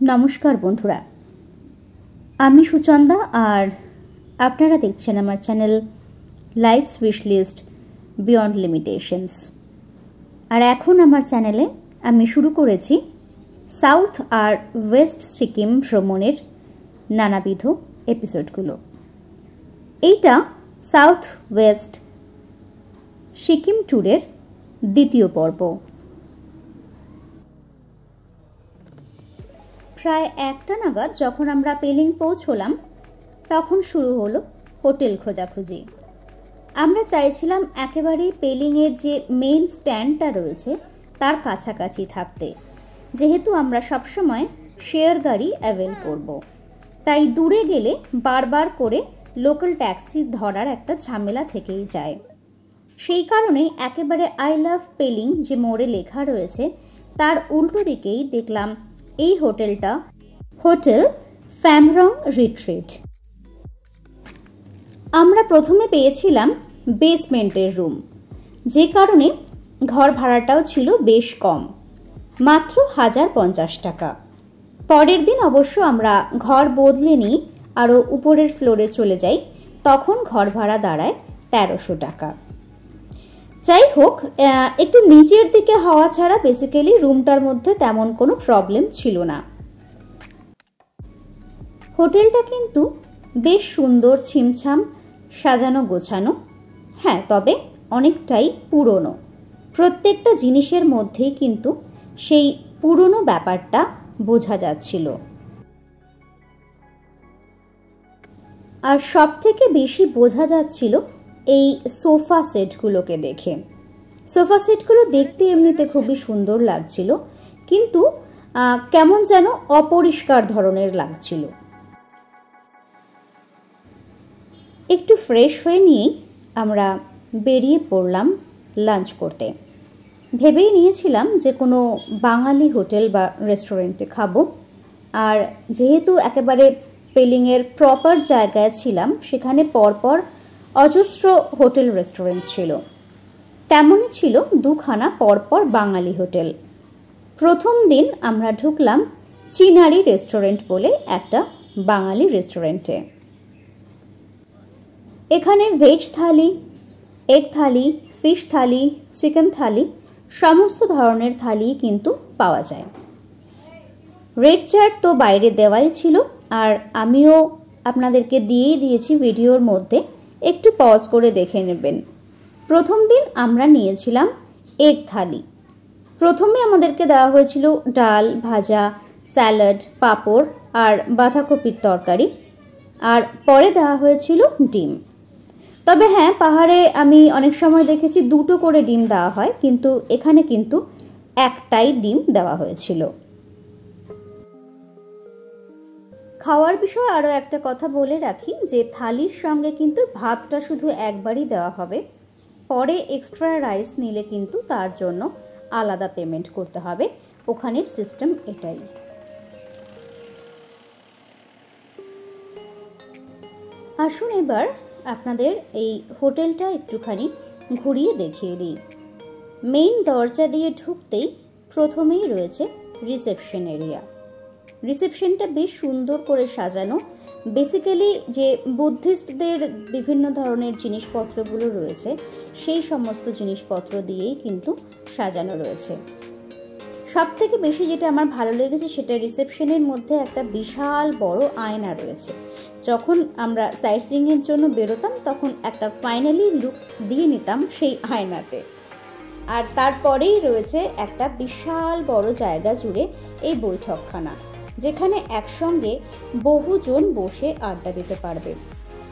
নমস্কার বন্ধুরা, আমি সুচন্দা আর আপনারা দেখছেন আমার channel life's wish list beyond limitations. আর এখন আমার চ্যানেলে আমি শুরু করেছি সাউথ আর ওয়েস্ট সিকিম ভ্রমণের নানাবিধ এপিসোডগুলো। এইটা সাউথ ওয়েস্ট সিকিম ট্যুরের দ্বিতীয় পর্ব। প্রায় 1টা নাগাদ যখন আমরা পেলিং পৌঁছলাম তখন শুরু হলো হোটেল খোঁজাখুঁজি। আমরা চাইছিলাম একেবারেই পেলিংয়ের যে মেইন স্ট্যান্ডটা রয়েছে তার কাছাকাছি থাকতে, যেহেতু আমরা সবসময় শেয়ার গাড়ি অ্যাভেল করব। তাই দূরে গেলে বারবার করে লোকাল ট্যাক্সি ধরার একটা ঝামেলা থেকেই যায়। সেই কারণেই একেবারে আই লাভ পেলিং যে মোড়ে লেখা রয়েছে তার উল্টো দিকেই দেখলাম এই হোটেলটা, হোটেল ফ্যামরং রিট্রিট। আমরা প্রথমে পেয়েছিলাম বেসমেন্টের রুম, যে কারণে ঘর ভাড়াটাও ছিল বেশ কম, মাত্র 1050 টাকা। পরের দিন অবশ্য আমরা ঘর বদলে নিই, আরও উপরের ফ্লোরে চলে যাই, তখন ঘর ভাড়া দাঁড়ায় 1300 টাকা। যাই হোক, একটু নিচের দিকে হওয়া ছাড়া বেসিক্যালি রুমটার মধ্যে তেমন কোনো প্রবলেম ছিল না। হোটেলটা কিন্তু বেশ সুন্দর, ছিমছাম, সাজানো গোছানো। হ্যাঁ, তবে অনেকটাই পুরনো। প্রত্যেকটা জিনিসের মধ্যেই কিন্তু সেই পুরনো ব্যাপারটা বোঝা যাচ্ছিল। আর সব থেকে বেশি বোঝা যাচ্ছিল এই সোফা সেটগুলোকে দেখে। সোফা সেটগুলো দেখতে এমনিতে খুবই সুন্দর লাগছিল, কিন্তু কেমন যেন অপরিষ্কার ধরনের লাগছিল। একটু ফ্রেশ হয়ে নিয়েই আমরা বেরিয়ে পড়লাম লাঞ্চ করতে। ভেবেই নিয়েছিলাম যে কোনো বাঙালি হোটেল বা রেস্টুরেন্টে খাবো। আর যেহেতু একেবারে পেলিংয়ের প্রপার জায়গায় ছিলাম, সেখানে পরপর অজস্র হোটেল রেস্টুরেন্ট ছিল। তেমনই ছিল দুখানা পরপর বাঙালি হোটেল। প্রথম দিন আমরা ঢুকলাম চিনারি রেস্টুরেন্ট বলে একটা বাঙালি রেস্টুরেন্টে। এখানে ভেজ থালি, এগ থালি, ফিশ থালি, চিকেন থালি, সমস্ত ধরনের থালি কিন্তু পাওয়া যায়। রেড চার্ট তো বাইরে দেওয়াই ছিল, আর আমিও আপনাদেরকে দিয়েই দিয়েছি ভিডিওর মধ্যে, একটু পজ করে দেখে নেবেন। প্রথম দিন আমরা নিয়েছিলাম এগ থালি। প্রথমে আমাদেরকে দেওয়া হয়েছিল ডাল, ভাজা, স্যালাড, পাঁপড় আর বাঁধাকপির তরকারি, আর পরে দেওয়া হয়েছিল ডিম। তবে হ্যাঁ, পাহাড়ে আমি অনেক সময় দেখেছি 2টো করে ডিম দেওয়া হয়, কিন্তু এখানে কিন্তু একটাই ডিম দেওয়া হয়েছিল। খাওয়ার বিষয়ে আরও একটা কথা বলে রাখি, যে থালির সঙ্গে কিন্তু ভাতটা শুধু একবারই দেওয়া হবে। পরে এক্সট্রা রাইস নিলে কিন্তু তার জন্য আলাদা পেমেন্ট করতে হবে। ওখানের সিস্টেম এটাই। আসুন এবার আপনাদের এই হোটেলটা একটুখানি ঘুরিয়ে দেখিয়ে দিই। মেইন দরজা দিয়ে ঢুকতেই প্রথমেই রয়েছে রিসেপশন এরিয়া। রিসেপশনটা বেশ সুন্দর করে সাজানো। বেসিক্যালি যে বুদ্ধিস্টদের বিভিন্ন ধরনের জিনিসপত্রগুলো রয়েছে, সেই সমস্ত জিনিসপত্র দিয়েই কিন্তু সাজানো রয়েছে। সব থেকে বেশি যেটা আমার ভালো লেগেছে, সেটা রিসেপশনের মধ্যে একটা বিশাল বড় আয়না রয়েছে। যখন আমরা সাইট সিইংয়ের জন্য বেরোতাম তখন একটা ফাইনালি লুক দিয়ে নিতাম সেই আয়নাতে। আর তারপরেই রয়েছে একটা বিশাল বড় জায়গা জুড়ে এই বৈঠকখানা, যেখানে একসঙ্গে বহুজন বসে আড্ডা দিতে পারবে।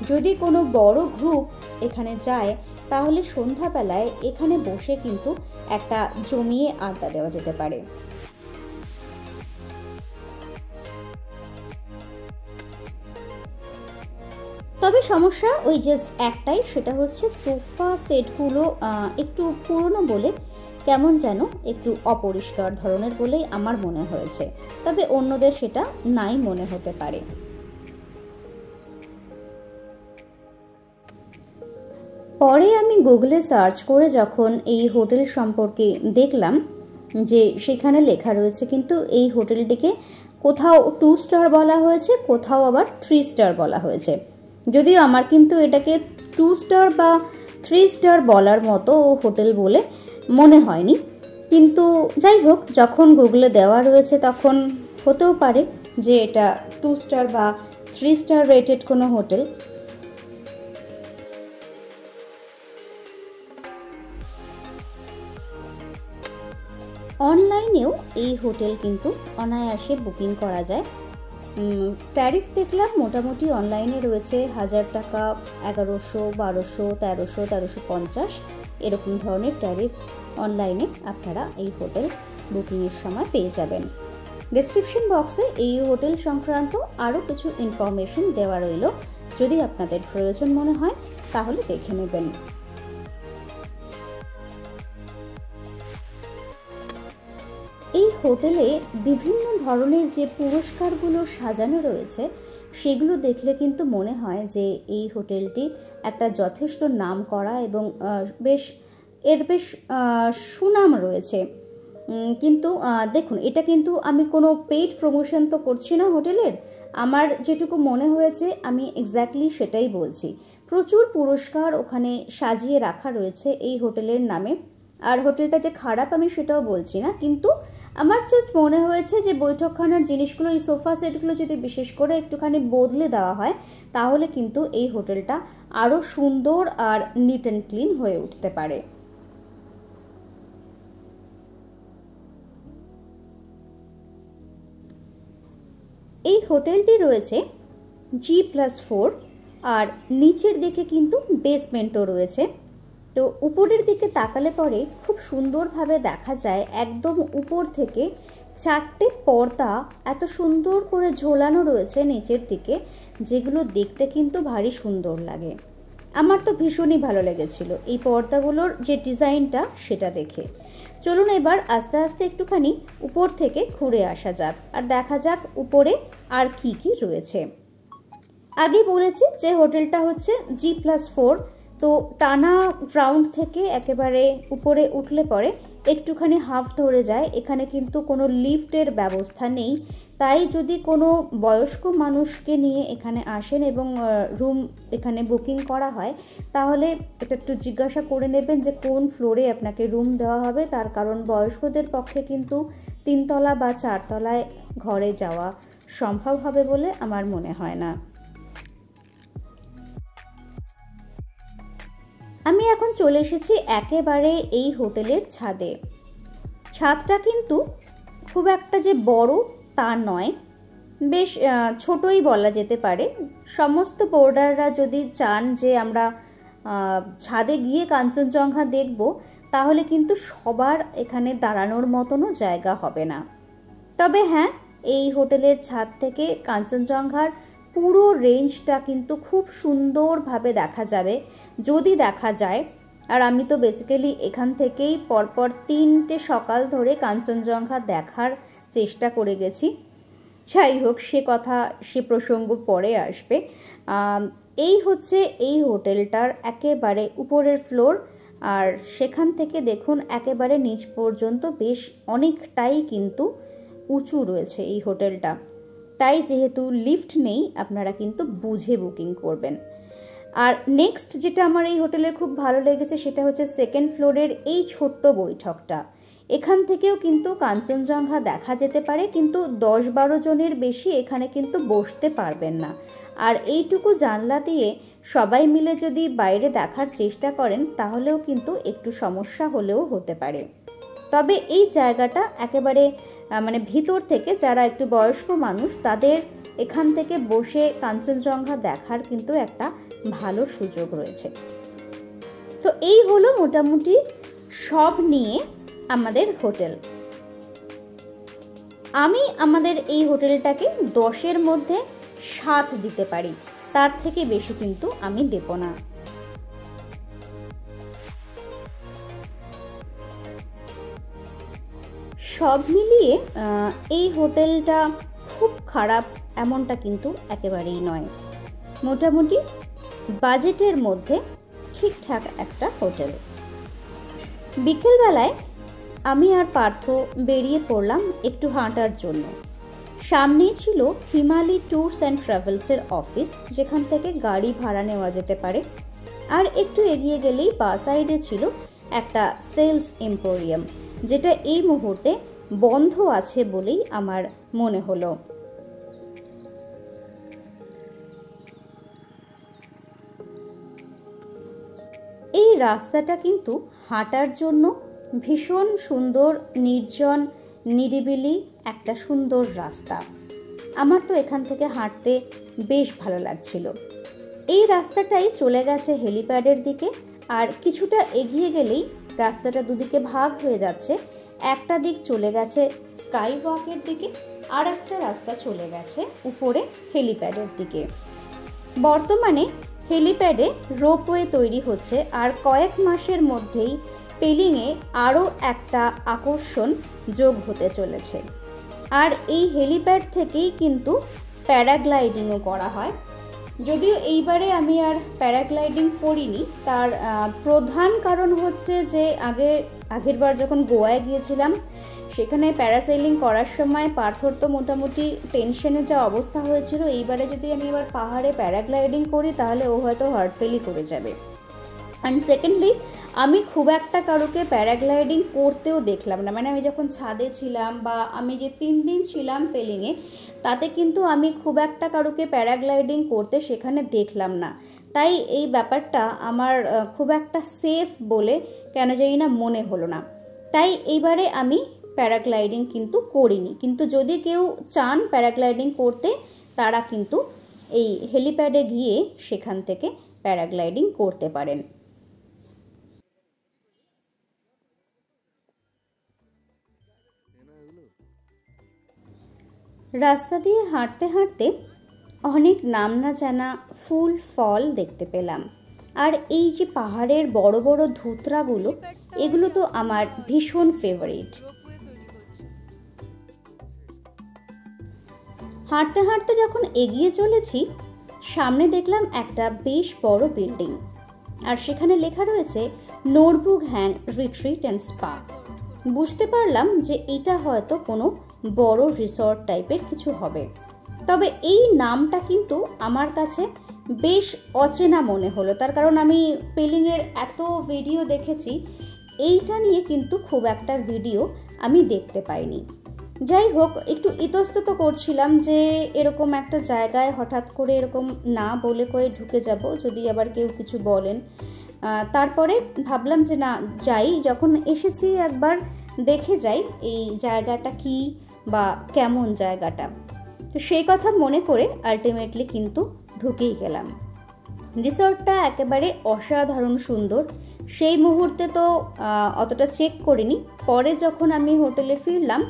যদি কোনো বড় গ্রুপ এখানে যায় তাহলে সন্ধ্যাবেলায় এখানে বসে কিন্তু একটা জমিয়ে আড্ডা দেওয়া যেতে পারে। তবে সমস্যা ওই জাস্ট একটাই, সেটা হচ্ছে সোফা সেটগুলো একটু পুরনো বলে কেমন যেন একটু অপরিষ্কার ধরনের বলেই আমার মনে হয়েছে। তবে অন্যদের সেটা নাই মনে হতে পারে। পরে আমি গুগলে সার্চ করে যখন এই হোটেল সম্পর্কে দেখলাম, যে সেখানে লেখা রয়েছে কিন্তু এই হোটেলটিকে কোথাও 2 স্টার বলা হয়েছে, কোথাও আবার 3 স্টার বলা হয়েছে। যদিও আমার কিন্তু এটাকে 2 স্টার বা 3 স্টার বলার মতো হোটেল বলে মনে হয়নি, কিন্তু যাই হোক, যখন গুগলে দেওয়া রয়েছে তখন হতেও পারে যে এটা 2 স্টার বা 3 স্টার রেটেড কোনো হোটেল। অনলাইনেও এই হোটেল কিন্তু অনায়াসে বুকিং করা যায়। ট্যারিফ দেখলাম মোটামুটি অনলাইনে রয়েছে 1000 টাকা, 1100, 1200, 1300, 1350 এরকম ধরনের ট্যারিফ অনলাইনে আপনারা এই হোটেল বুকিংয়ের সময় পেয়ে যাবেন। ডেসক্রিপশন বক্সে এই হোটেল সংক্রান্ত আরও কিছু ইনফরমেশন দেওয়া রইল, যদি আপনাদের প্রয়োজন মনে হয় তাহলে দেখে নেবেন। এই হোটেলে বিভিন্ন ধরনের যে পুরস্কারগুলো সাজানো রয়েছে সেগুলো দেখলে কিন্তু মনে হয় যে এই হোটেলটি একটা যথেষ্ট নাম করা এবং বেশ সুনাম রয়েছে। কিন্তু দেখুন, এটা কিন্তু আমি কোনো পেইড প্রমোশন তো করছি না হোটেলের, আমার যেটুকু মনে হয়েছে আমি এক্স্যাক্টলি সেটাই বলছি। প্রচুর পুরস্কার ওখানে সাজিয়ে রাখা রয়েছে এই হোটেলের নামে। আর হোটেলটা যে খারাপ আমি সেটাও বলছি না, কিন্তু আমার জাস্ট মনে হয়েছে যে বৈঠকখানার জিনিসগুলো, এই সোফা সেটগুলো যদি বিশেষ করে একটুখানি বদলে দেওয়া হয় তাহলে কিন্তু এই হোটেলটা আরও সুন্দর আর নিট অ্যান্ড ক্লিন হয়ে উঠতে পারে। এই হোটেলটি রয়েছে G+4 আর নিচের দিকে কিন্তু বেসমেন্টও রয়েছে। তো উপরের দিকে তাকালে পরে খুব সুন্দরভাবে দেখা যায় একদম উপর থেকে 4টে পর্দা এত সুন্দর করে ঝোলানো রয়েছে নিচের দিকে, যেগুলো দেখতে কিন্তু ভারী সুন্দর লাগে। আমার তো ভীষণই ভালো লেগেছিল এই পর্দাগুলোর যে ডিজাইনটা সেটা দেখে। চলুন এবার আস্তে আস্তে একটুখানি উপর থেকে ঘুরে আসা যাক আর দেখা যাক উপরে আর কি কি রয়েছে। আগে বলেছি যে হোটেলটা হচ্ছে G+4, তো টানা গ্রাউন্ড থেকে একেবারে উপরে উঠলে পরে একটুখানি হাফ ধরে যায়। এখানে কিন্তু কোনো লিফটের ব্যবস্থা নেই, তাই যদি কোনো বয়স্ক মানুষকে নিয়ে এখানে আসেন এবং রুম এখানে বুকিং করা হয় তাহলে এটা একটু জিজ্ঞাসা করে নেবেন যে কোন ফ্লোরে আপনাকে রুম দেওয়া হবে, তার কারণ বয়স্কদের পক্ষে কিন্তু 3 তলা বা 4 তলায় ঘরে যাওয়া সম্ভব হবে বলে আমার মনে হয় না। আমি এখন চলে এসেছি একেবারে এই হোটেলের ছাদে। ছাদটা কিন্তু খুব একটা যে বড় তা নয়, বেশ ছোটই বলা যেতে পারে। সমস্ত বোর্ডাররা যদি চান যে আমরা ছাদে গিয়ে কাঞ্চনজঙ্ঘা দেখব তাহলে কিন্তু সবার এখানে দাঁড়ানোর মতনও জায়গা হবে না। তবে হ্যাঁ, এই হোটেলের ছাদ থেকে কাঞ্চনজঙ্ঘার পুরো রেঞ্জটা কিন্তু খুব সুন্দরভাবে দেখা যাবে যদি দেখা যায়। আর আমি তো বেসিক্যালি এখান থেকেই পরপর 3টে সকাল ধরে কাঞ্চনজঙ্ঘা দেখার চেষ্টা করে গেছি। যাই হোক, সে প্রসঙ্গ পরে আসবে। এই হচ্ছে এই হোটেলটার একেবারে উপরের ফ্লোর, আর সেখান থেকে দেখুন একেবারে নিচ পর্যন্ত বেশ অনেকটাই কিন্তু উঁচু রয়েছে এই হোটেলটা। তাই যেহেতু লিফট নেই আপনারা কিন্তু বুঝে বুকিং করবেন। আর নেক্সট যেটা আমার এই হোটেলে খুব ভালো লেগেছে সেটা হচ্ছে 2nd ফ্লোরের এই ছোট্ট বৈঠকটা। এখান থেকেও কিন্তু কাঞ্চনজঙ্ঘা দেখা যেতে পারে, কিন্তু 10-12 জনের বেশি এখানে কিন্তু বসতে পারবেন না। আর এইটুকু জানলা দিয়ে সবাই মিলে যদি বাইরে দেখার চেষ্টা করেন তাহলেও কিন্তু একটু সমস্যা হলেও হতে পারে। তবে এই জায়গাটা একেবারে মানে ভিতর থেকে যারা একটু বয়স্ক মানুষ তাদের এখান থেকে বসে কাঞ্চনজঙ্ঘা দেখার কিন্তু একটা ভালো সুযোগ রয়েছে। তো এই হলো মোটামুটি সব নিয়ে আমাদের হোটেল। আমি আমাদের এই হোটেলটাকে 10-এর মধ্যে 7 দিতে পারি, তার থেকে বেশি কিন্তু আমি দেব না। সব মিলিয়ে এই হোটেলটা খুব খারাপ এমনটা কিন্তু একেবারেই নয়। মোটামুটি বাজেটের মধ্যে ঠিকঠাক একটা হোটেল। বিকেলবেলায় আমি আর পার্থ বেরিয়ে পড়লাম একটু হাঁটার জন্য। সামনেই ছিল হিমালি ট্যুরস অ্যান্ড ট্রাভেলসের অফিস, যেখান থেকে গাড়ি ভাড়া নেওয়া যেতে পারে। আর একটু এগিয়ে গেলেই বা সাইডে ছিল একটা সেলস এম্পোরিয়াম, যেটা এই মুহূর্তে বন্ধ আছে বলেই আমার মনে হলো। এই রাস্তাটা কিন্তু হাঁটার জন্য ভীষণ সুন্দর, নির্জন, নিরিবিলি একটা সুন্দর রাস্তা। আমার তো এখান থেকে হাঁটতে বেশ ভালো লাগছিল। এই রাস্তাটাই চলে গেছে হেলিপ্যাডের দিকে, আর কিছুটা এগিয়ে গেলেই রাস্তাটা দুদিকে ভাগ হয়ে যাচ্ছে। একটা দিক চলে গেছে স্কাই ওয়াকের দিকে, আর একটা রাস্তা চলে গেছে উপরে হেলিপ্যাডের দিকে। বর্তমানে হেলিপ্যাডে রোপওয়ে তৈরি হচ্ছে, আর কয়েক মাসের মধ্যেই পেলিংয়ে আরও একটা আকর্ষণ যোগ হতে চলেছে। আর এই হেলিপ্যাড থেকেই কিন্তু প্যারাগ্লাইডিংও করা হয়। যদিও এইবারে আমি আর প্যারাগ্লাইডিং করিনি, তার প্রধান কারণ হচ্ছে যে আগেরবার যখন গোয়ায় গিয়েছিলাম সেখানে প্যারাসেলিং করার সময় পার্থর তো মোটামুটি টেনশনে যা অবস্থা হয়েছিল, এইবারে যদি আমি এবার পাহাড়ে প্যারাগ্লাইডিং করি তাহলে ও হয়তো হার্টফেলই করে যাবে। অ্যান্ড সেকেন্ডলি, আমি খুব একটা কারোকে প্যারাগ্লাইডিং করতেও দেখলাম না। মানে আমি যখন ছাদে ছিলাম বা আমি যে 3 দিন ছিলাম পেলিংয়ে, তাতে কিন্তু আমি খুব একটা কারোকে প্যারাগ্লাইডিং করতে সেখানে দেখলাম না। তাই এই ব্যাপারটা আমার খুব একটা সেফ বলে কেন জানি না মনে হলো না। তাই এইবারে আমি প্যারাগ্লাইডিং কিন্তু করিনি। কিন্তু যদি কেউ চান প্যারাগ্লাইডিং করতে, তারা কিন্তু এই হেলিপ্যাডে গিয়ে সেখান থেকে প্যারাগ্লাইডিং করতে পারেন। রাস্তা দিয়ে হাঁটতে হাঁটতে অনেক নাম না জানা ফুল ফল দেখতে পেলাম। আর এই যে পাহাড়ের বড় বড় ধুতরাগুলো, এগুলো তো আমার ভীষণ ফেভারিট। হাঁটতে হাঁটতে যখন এগিয়ে চলেছি, সামনে দেখলাম একটা বেশ বড় বিল্ডিং, আর সেখানে লেখা রয়েছে নোরবুগ হ্যাং রিট্রিট অ্যান্ড স্পা। বুঝতে পারলাম যে এটা হয়তো কোনো বড় রিসর্ট টাইপের কিছু হবে। তবে এই নামটা কিন্তু আমার কাছে বেশ অচেনা মনে হলো, তার কারণ আমি পেলিংয়ের এত ভিডিও দেখেছি, এইটা নিয়ে কিন্তু খুব একটা ভিডিও আমি দেখতে পাইনি। যাই হোক, একটু ইতস্তত করছিলাম যে এরকম একটা জায়গায় হঠাৎ করে এরকম না বলে কয়ে ঢুকে যাব, যদি আবার কেউ কিছু বলেন। তারপরে ভাবলাম যে না যাই, যখন এসেছি একবার দেখে যাই এই জায়গাটা কি বা কেমন জায়গাটা। তো সেই কথা মনে করে আলটিমেটলি কিন্তু ঢুকেই গেলাম। রিসর্টটা একেবারে অসাধারণ সুন্দর। সেই মুহূর্তে তো অতটা চেক করিনি, পরে যখন আমি হোটেলে ফিরলাম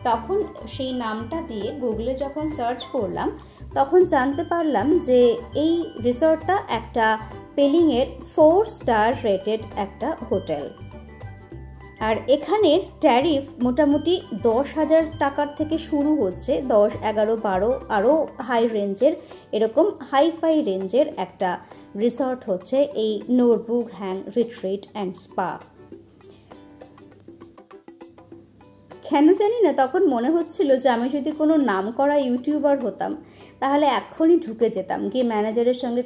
তখন সেই নামটা দিয়ে গুগলে যখন সার্চ করলাম, তখন জানতে পারলাম যে এই রিসর্টটা একটা পেলিংয়ের 4 স্টার রেটেড একটা হোটেল। আর এখানের ট্যারিফ মোটামুটি 10,000 টাকার থেকে শুরু হচ্ছে, 10, 11, 12 আরও হাই রেঞ্জের, এরকম হাইফাই রেঞ্জের একটা রিসর্ট হচ্ছে এই নোরবুগ হ্যাং রিট্রিট অ্যান্ড স্পা। কেন জানি না তখন মনে হচ্ছিল যে আমি যদি কোনো নামকরা ইউটিউবার হতাম তাহলে এক্ষুনি ঢুকে যেতাম, গিয়ে ম্যানেজারের সঙ্গে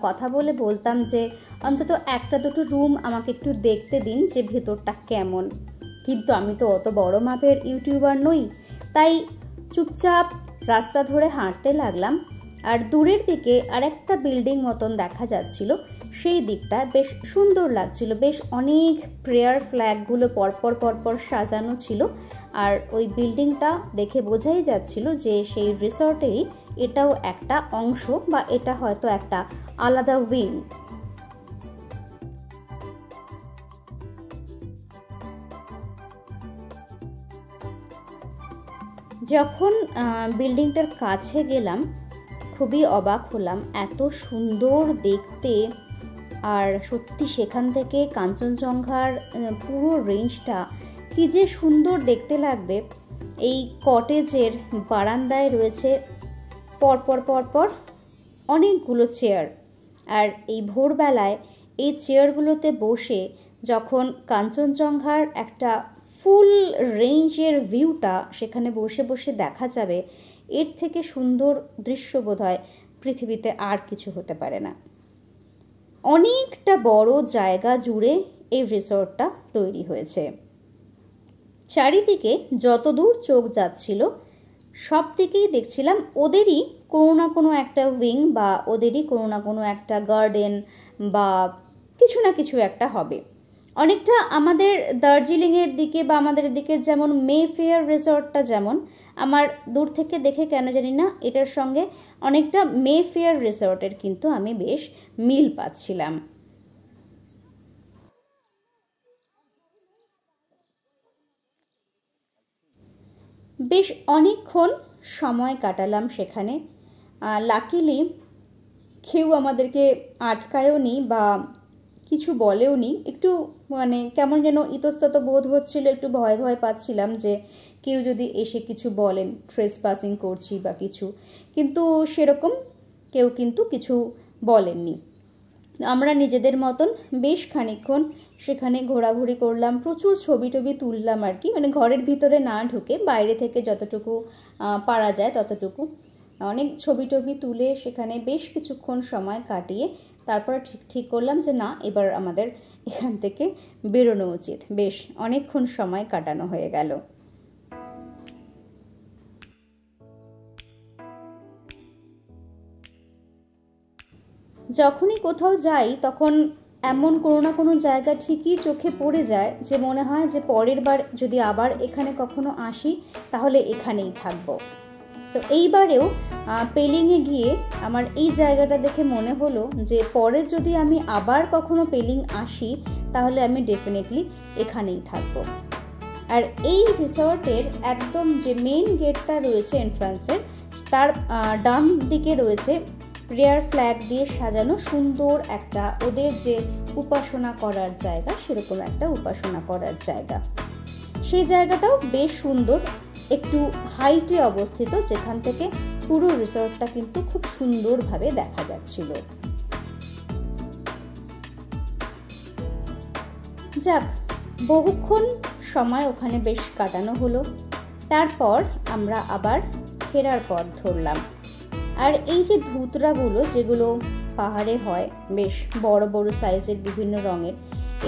কথা বলে বলতাম যে অন্তত 1-2 রুম আমাকে একটু দেখতে দিন যে ভেতরটা কেমন। কিন্তু আমি তো অত বড় মাপের ইউটিউবার নই, তাই চুপচাপ রাস্তা ধরে হাঁটতে লাগলাম। আর দূরের দিকে আরেকটা বিল্ডিং মতন দেখা যাচ্ছিল, সেই দিকটা বেশ সুন্দর লাগছিল, বেশ অনেক প্রেয়ার ফ্ল্যাগগুলো পরপর সাজানো ছিল। আর ওই বিল্ডিংটা দেখে বোঝাই যাচ্ছিল যে সেই রিসর্টেরই এটাও একটা অংশ, বা এটা হয়তো একটা আলাদা উইং। যখন বিল্ডিংটার কাছে গেলাম খুবই অবাক হলাম, এত সুন্দর দেখতে। আর সত্যি সেখান থেকে কাঞ্চনজঙ্ঘার পুরো রেঞ্জটা কি যে সুন্দর দেখতে লাগবে। এই কটেজের বারান্দায় রয়েছে পরপর অনেকগুলো চেয়ার, আর এই ভোরবেলায় এই চেয়ারগুলোতে বসে যখন কাঞ্চনজঙ্ঘার একটা ফুল রেঞ্জের ভিউটা সেখানে বসে বসে দেখা যাবে, এর থেকে সুন্দর দৃশ্য বোধহয় পৃথিবীতে আর কিছু হতে পারে না। অনেকটা বড় জায়গা জুড়ে এই রিসর্টটা তৈরি হয়েছে। চারিদিকে যতদূর চোখ যাচ্ছিল সব দিকেই দেখছিলাম ওদেরই কোনো না কোনো একটা উইং বা ওদেরই কোনো না কোনো একটা গার্ডেন বা কিছু না কিছু একটা হবে। অনেকটা আমাদের দার্জিলিংয়ের দিকে বা আমাদের দিকের যেমন মেফেয়ার রিসর্টটা, যেমন আমার দূর থেকে দেখে কেন জানি না এটার সঙ্গে অনেকটা মেফেয়ার রিসর্টের কিন্তু আমি বেশ মিল পাচ্ছিলাম। বেশ অনেকক্ষণ সময় কাটালাম সেখানে। লাকিলি কেউ আমাদেরকে আটকায়ও নি বা কিছু বলেও নি। একটু মানে কেমন যেন ইতস্তত বোধ হচ্ছিল, একটু ভয় ভয় পাচ্ছিলাম যে কেউ যদি এসে কিছু বলেন, ট্রেসপাসিং করছি বা কিছু, কিন্তু সেরকম কেউ কিন্তু কিছু বলেননি। আমরা নিজেদের মতন বেশ খানিকক্ষণ সেখানে ঘোরাঘুরি করলাম, প্রচুর ছবি টবি তুললাম আর কি, মানে ঘরের ভিতরে না ঢুকে বাইরে থেকে যতটুকু পারা যায় ততটুকু অনেক ছবি টবি তুলে সেখানে বেশ কিছুক্ষণ সময় কাটিয়ে তারপর ঠিক করলাম যে না, এবার আমাদের এখান থেকে বেরোনো উচিত। বেশ অনেকক্ষণ সময় কাটানো হয়ে গেল। যখনই কোথাও যাই তখন এমন কোনো না কোনো জায়গা ঠিকই চোখে পড়ে যায় যে মনে হয় যে পরের বার যদি আবার এখানে কখনো আসি তাহলে এখানেই থাকবো। তো এইবারেও পেলিংয়ে গিয়ে আমার এই জায়গাটা দেখে মনে হলো যে পরে যদি আমি আবার কখনো পেলিং আসি তাহলে আমি ডেফিনেটলি এখানেই থাকবো। আর এই রিসর্টের একদম যে মেন গেটটা রয়েছে এন্ট্রান্সের, তার ডান দিকে রয়েছে প্রেয়ার ফ্ল্যাগ দিয়ে সাজানো সুন্দর একটা ওদের যে উপাসনা করার জায়গা, সেরকম একটা উপাসনা করার জায়গা। সেই জায়গাটাও বেশ সুন্দর, একটু হাইটে অবস্থিত, যেখান থেকে পুরো রিসর্টটা কিন্তু খুব সুন্দরভাবে দেখা যাচ্ছিল। যাক, বহুক্ষণ সময় ওখানে বেশ কাটানো হলো। তারপর আমরা আবার ফেরার পথ ধরলাম। আর এই যে ধুতরাগুলো যেগুলো পাহাড়ে হয়, বেশ বড় বড় সাইজের বিভিন্ন রঙের,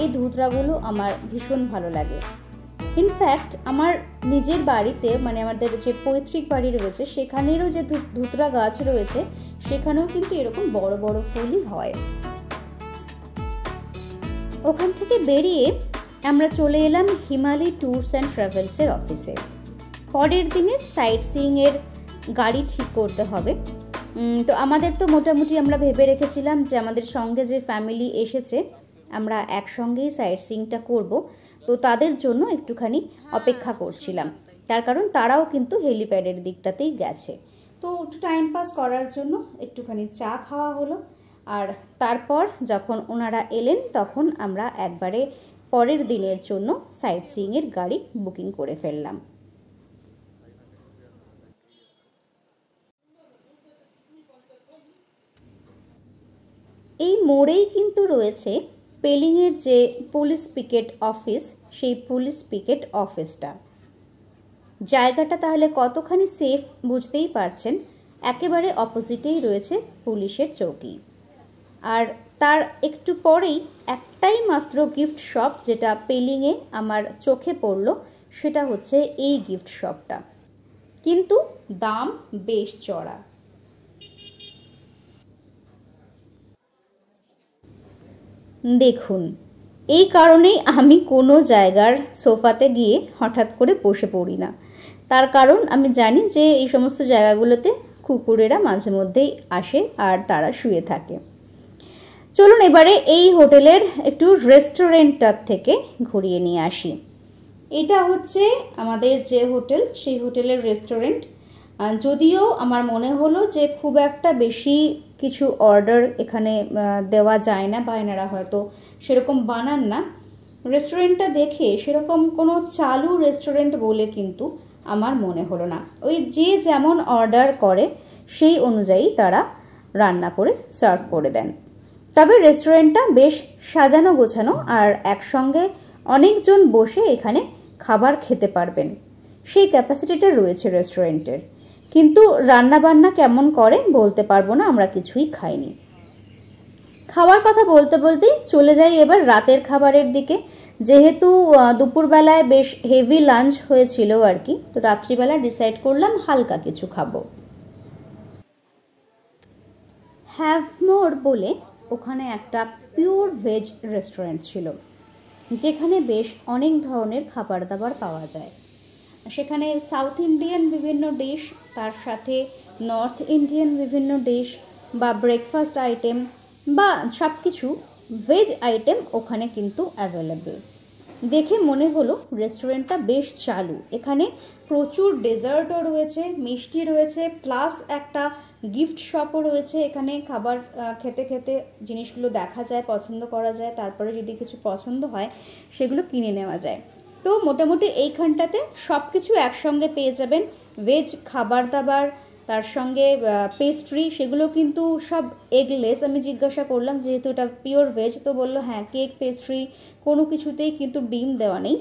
এই ধুতরাগুলো আমার ভীষণ ভালো লাগে। ইনফ্যাক্ট আমার নিজের বাড়িতে, মানে আমাদের যে পৈতৃক বাড়ি রয়েছে সেখানেরও যে ধুতরা গাছ রয়েছে সেখানেও কিন্তু এরকম বড় বড় ফুলই হয়। ওখান থেকে বেরিয়ে আমরা চলে এলাম হিমালয় ট্যুরস অ্যান্ড ট্রাভেলসের অফিসে। পরের দিনের সাইট সিইংয়ের গাড়ি ঠিক করতে হবে। তো আমাদের তো মোটামুটি আমরা ভেবে রেখেছিলাম যে আমাদের সঙ্গে যে ফ্যামিলি এসেছে আমরা একসঙ্গেই সাইট সিইংটা করব। তো তাদের জন্য একটুখানি অপেক্ষা করছিলাম, তার কারণ তারাও কিন্তু হেলিপ্যাডের দিকটাতেই গেছে। তো একটু টাইম পাস করার জন্য একটুখানি চা খাওয়া হলো। আর তারপর যখন ওনারা এলেন তখন আমরা একবারে পরের দিনের জন্য সাইট সিইংয়ের গাড়ি বুকিং করে ফেললাম। এই মোড়েই কিন্তু রয়েছে পেলিংয়ের যে পুলিশ পিকেট অফিস, সেই পুলিশ পিকেট অফিসটা। জায়গাটা তাহলে কতখানি সেফ বুঝতেই পারছেন। একেবারে অপোজিটেই রয়েছে পুলিশের চৌকি। আর তার একটু পরেই একটাই মাত্র গিফট শপ যেটা পেলিংয়ে আমার চোখে পড়ল, সেটা হচ্ছে এই গিফট শপটা। কিন্তু দাম বেশ চড়া। দেখুন, এই কারণেই আমি কোনো জায়গার সোফাতে গিয়ে হঠাৎ করে বসে পড়ি না। তার কারণ আমি জানি যে এই সমস্ত জায়গাগুলোতে কুকুরেরা মাঝে মধ্যেই আসে আর তারা শুয়ে থাকে। চলুন এবারে এই হোটেলের একটু রেস্টুরেন্টটার থেকে ঘুরিয়ে নিয়ে আসি। এটা হচ্ছে আমাদের যে হোটেল, সেই হোটেলের রেস্টুরেন্ট। যদিও আমার মনে হলো যে খুব একটা বেশি কিছু অর্ডার এখানে দেওয়া যায় না, বা এনারা হয়তো সেরকম বানান না। রেস্টুরেন্টটা দেখে সেরকম কোনো চালু রেস্টুরেন্ট বলে কিন্তু আমার মনে হলো না। ওই যে যেমন অর্ডার করে সেই অনুযায়ী তারা রান্না করে সার্ভ করে দেন। তবে রেস্টুরেন্টটা বেশ সাজানো গোছানো, আর একসঙ্গে অনেকজন বসে এখানে খাবার খেতে পারবেন, সেই ক্যাপাসিটিটা রয়েছে রেস্টুরেন্টের। কিন্তু রান্নাবান্না কেমন করে বলতে পারবো না, আমরা কিছুই খাইনি। খাওয়ার কথা বলতে বলতেই চলে যাই এবার রাতের খাবারের দিকে। যেহেতু দুপুরবেলায় বেশ হেভি লাঞ্চ হয়েছিল আর কি, তো রাত্রিবেলা ডিসাইড করলাম হালকা কিছু খাবো। হ্যাভমোর বলে ওখানে একটা পিওর ভেজ রেস্টুরেন্ট ছিল, যেখানে বেশ অনেক ধরনের খাবার দাবার পাওয়া যায়। সেখানে সাউথ ইন্ডিয়ান বিভিন্ন ডিশ, তার সাথে নর্থ ইন্ডিয়ান বিভিন্ন ডিশ বা ব্রেকফাস্ট আইটেম বা সব কিছু ভেজ আইটেম ওখানে কিন্তু অ্যাভেলেবেল। দেখে মনে হলো রেস্টুরেন্টটা বেশ চালু। এখানে প্রচুর ডেজার্টও রয়েছে, মিষ্টি রয়েছে, প্লাস একটা গিফট শপও রয়েছে। এখানে খাবার খেতে খেতে জিনিসগুলো দেখা যায়, পছন্দ করা যায়, তারপরে যদি কিছু পছন্দ হয় সেগুলো কিনে নেওয়া যায়। তো মোটামুটি এইখানটাতে সব কিছু একসঙ্গে পেয়ে যাবেন। ভেজ খাবার দাবার, তার সঙ্গে পেস্ট্রি, সেগুলো কিন্তু সব এগলেস। আমি জিজ্ঞাসা করলাম, যেহেতু এটা পিওর ভেজ, তো বললো হ্যাঁ কেক পেস্ট্রি কোনো কিছুতেই কিন্তু ডিম দেওয়া নেই।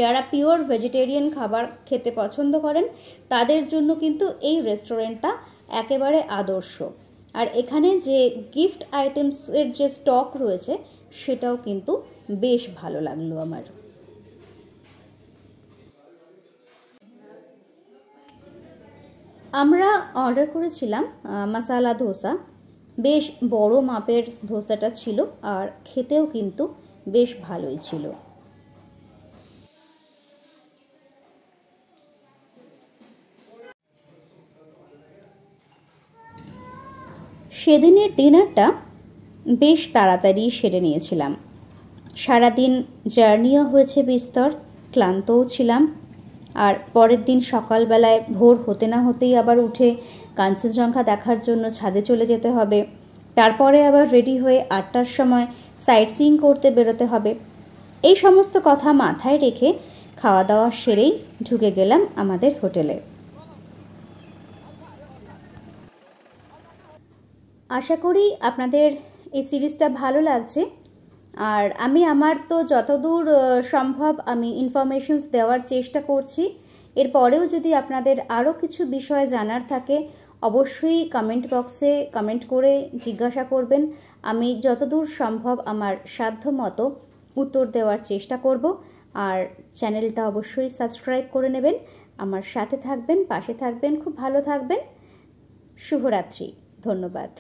যারা পিওর ভেজিটেরিয়ান খাবার খেতে পছন্দ করেন তাদের জন্য কিন্তু এই রেস্টুরেন্টটা একেবারে আদর্শ। আর এখানে যে গিফট আইটেমসের যে স্টক রয়েছে সেটাও কিন্তু বেশ ভালো লাগলো আমার। আমরা অর্ডার করেছিলাম মশালা ধোসা। বেশ বড় মাপের ধোসাটা ছিল, আর খেতেও কিন্তু বেশ ভালোই ছিল। সেদিনের ডিনারটা বেশ তাড়াতাড়ি সেরে নিয়েছিলাম। সারাদিন জার্নিও হয়েছে বিস্তর, ক্লান্তও ছিলাম। আর পরের দিন সকালবেলায় ভোর হতে না হতেই আবার উঠে কাঞ্চনজঙ্ঘা দেখার জন্য ছাদে চলে যেতে হবে। তারপরে আবার রেডি হয়ে 8টার সময় সাইট সিইং করতে বেরোতে হবে। এই সমস্ত কথা মাথায় রেখে খাওয়া দাওয়া সেরেই ঢুকে গেলাম আমাদের হোটেলে। আশা করি আপনাদের এই সিরিজটা ভালো লাগছে। আর আমি আমার তো যতদূর সম্ভব আমি ইনফরমেশনস দেওয়ার চেষ্টা করছি। এরপরেও যদি আপনাদের আরও কিছু বিষয় জানার থাকে অবশ্যই কমেন্ট বক্সে কমেন্ট করে জিজ্ঞাসা করবেন। আমি যতদূর সম্ভব আমার সাধ্য মতো উত্তর দেওয়ার চেষ্টা করব। আর চ্যানেলটা অবশ্যই সাবস্ক্রাইব করে নেবেন, আমার সাথে থাকবেন, পাশে থাকবেন, খুব ভালো থাকবেন। শুভরাত্রি, ধন্যবাদ।